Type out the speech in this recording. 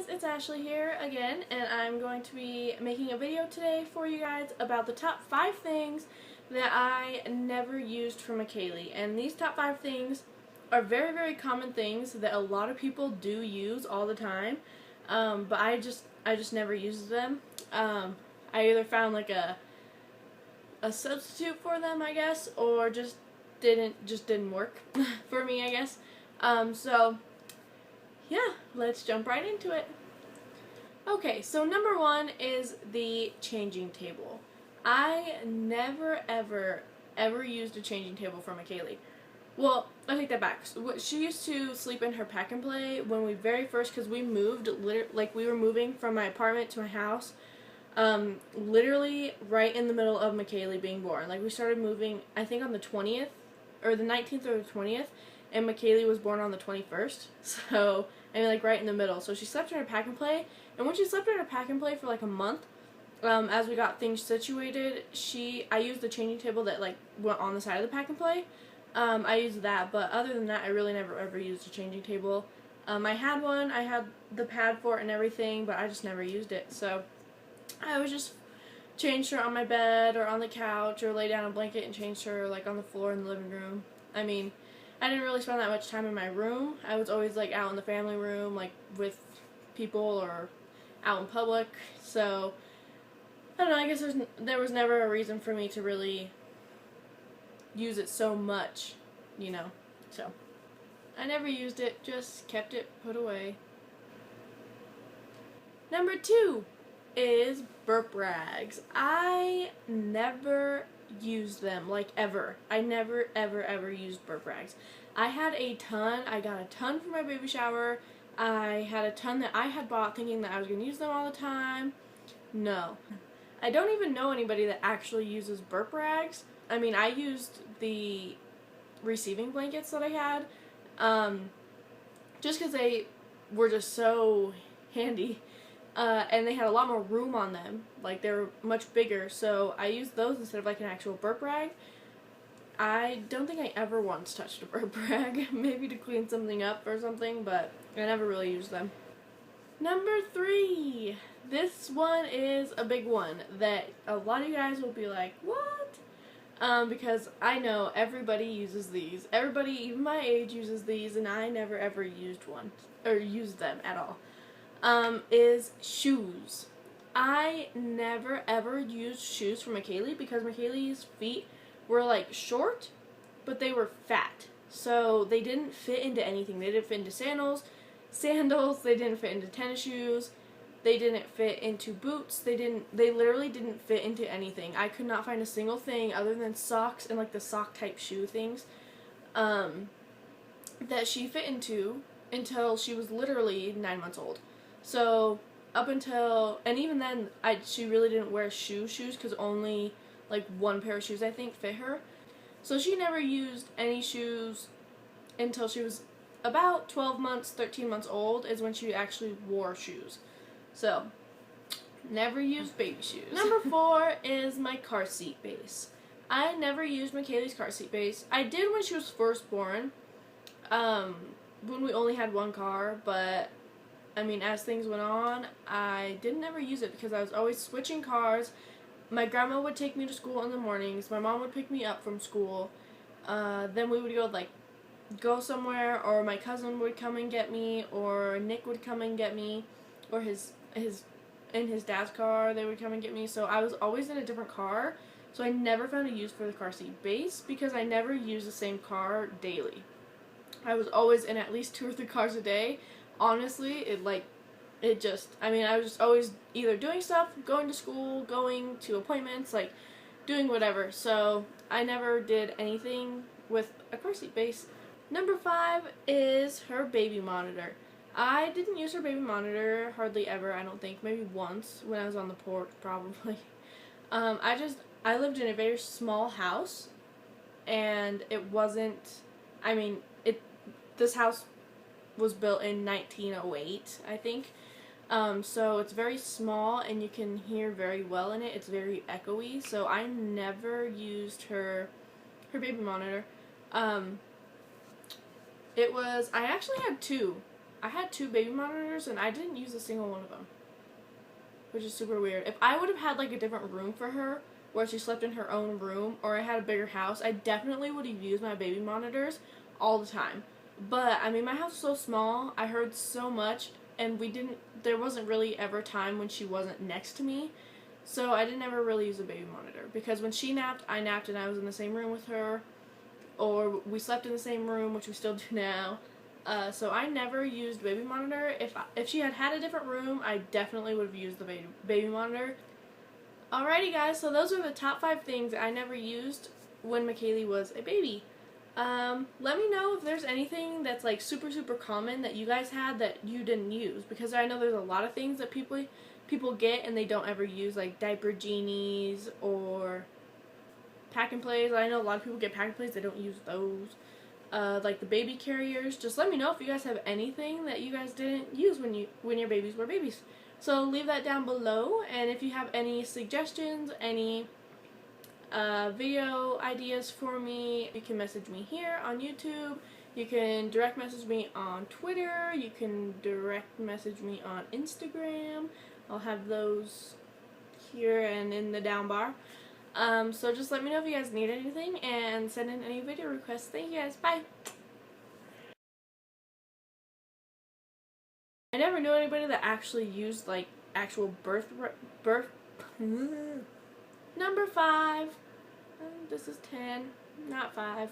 guys, it's Ashley here again, and I'm going to be making a video today for you guys about the top 5 things that I never used for Michieli. And these top 5 things are very, very common things that a lot of people do use all the time, but I just never used them. I either found like a substitute for them, I guess, or just didn't work for me, I guess. So yeah, let's jump right into it. Okay, so number 1 is the changing table. I never ever used a changing table for Michieli. Well, I take that back. She used to sleep in her pack and play when we very first, because we moved, like we were moving from my apartment to my house, literally right in the middle of Michieli being born. Like we started moving, I think on the 20th, or the 19th or the 20th, and Michieli was born on the 21st, so, I mean, like, right in the middle. So she slept in her pack and play, and when she slept in her pack and play for, like, a month, as we got things situated, I used the changing table that, like, went on the side of the pack and play. I used that, but other than that, I really never ever used a changing table. I had one, I had the pad for it and everything, but I just never used it, so I would just change her on my bed, or on the couch, or lay down a blanket and change her, like, on the floor in the living room. I mean, I didn't really spend that much time in my room. I was always, like, out in the family room, like, with people or out in public. So, I don't know, I guess there was never a reason for me to really use it so much, you know. So, I never used it, just kept it put away. Number 2 is Burp Rags. I never used them, like, ever. I never ever used Burp Rags. I had a ton. I got a ton for my baby shower. I had a ton that I had bought thinking that I was going to use them all the time. No. I don't even know anybody that actually uses Burp Rags. I mean, I used the receiving blankets that I had, just because they were just so handy. And they had a lot more room on them, like they were much bigger, so I used those instead of like an actual burp rag. I don't think I ever once touched a burp rag, maybe to clean something up or something, but I never really used them. Number 3, this one is a big one that a lot of you guys will be like, what? Because I know everybody uses these. Everybody, even my age, uses these, and I never ever used one, or used them at all. Is shoes. I never ever used shoes for Michieli because Michieli's feet were like short, but they were fat. So they didn't fit into anything. They didn't fit into sandals, they didn't fit into tennis shoes, they didn't fit into boots, they literally didn't fit into anything. I could not find a single thing other than socks and like the sock type shoe things, that she fit into until she was literally 9 months old. So, up until, and even then, she really didn't wear shoes because only, like, one pair of shoes, I think, fit her. So she never used any shoes until she was about 12 months, 13 months old is when she actually wore shoes. So, never used baby shoes. Number 4 is my car seat base. I never used Michieli's car seat base. I did when she was first born, when we only had one car, but I mean, as things went on, I didn't ever use it because I was always switching cars. My grandma would take me to school in the mornings. My mom would pick me up from school. Then we would go somewhere, or my cousin would come and get me, or Nick would come and get me, or in his dad's car, they would come and get me. So I was always in a different car. So I never found a use for the car seat base because I never used the same car daily. I was always in at least 2 or 3 cars a day. Honestly, I was just always either doing stuff, going to school, going to appointments, like, doing whatever. So, I never did anything with a car seat base. Number 5 is her baby monitor. I didn't use her baby monitor hardly ever, I don't think. Maybe once when I was on the porch, probably. I lived in a very small house, and it wasn't, this house was built in 1908, I think. So it's very small, and you can hear very well in it. It's very echoey, so I never used her baby monitor. I actually had 2. I had 2 baby monitors and I didn't use a single one of them, which is super weird. If I would have had like a different room for her, where she slept in her own room, or I had a bigger house, I definitely would have used my baby monitors all the time. But I mean, my house was so small, I heard so much, and there wasn't really ever time when she wasn't next to me, so I didn't ever really use a baby monitor, because when she napped, I napped and I was in the same room with her, or we slept in the same room, which we still do now. So I never used baby monitor. If she had had a different room, I definitely would have used the baby monitor. Alrighty guys, so those are the top 5 things I never used when Michieli was a baby. Let me know if there's anything that's like super common that you guys had that you didn't use, because I know there's a lot of things that people get and they don't ever use, like diaper genies or pack and plays. I know a lot of people get pack and plays, they don't use those. Like the baby carriers. Just let me know if you guys have anything that you guys didn't use when your babies were babies. So leave that down below, and if you have any suggestions, any video ideas for me, you can message me here on YouTube. You can direct message me on Twitter. You can direct message me on Instagram. I'll have those here and in the down bar. So just let me know if you guys need anything, and send in any video requests. Thank you guys. Bye. I never knew anybody that actually used like actual birth number 5. This is 10, not 5.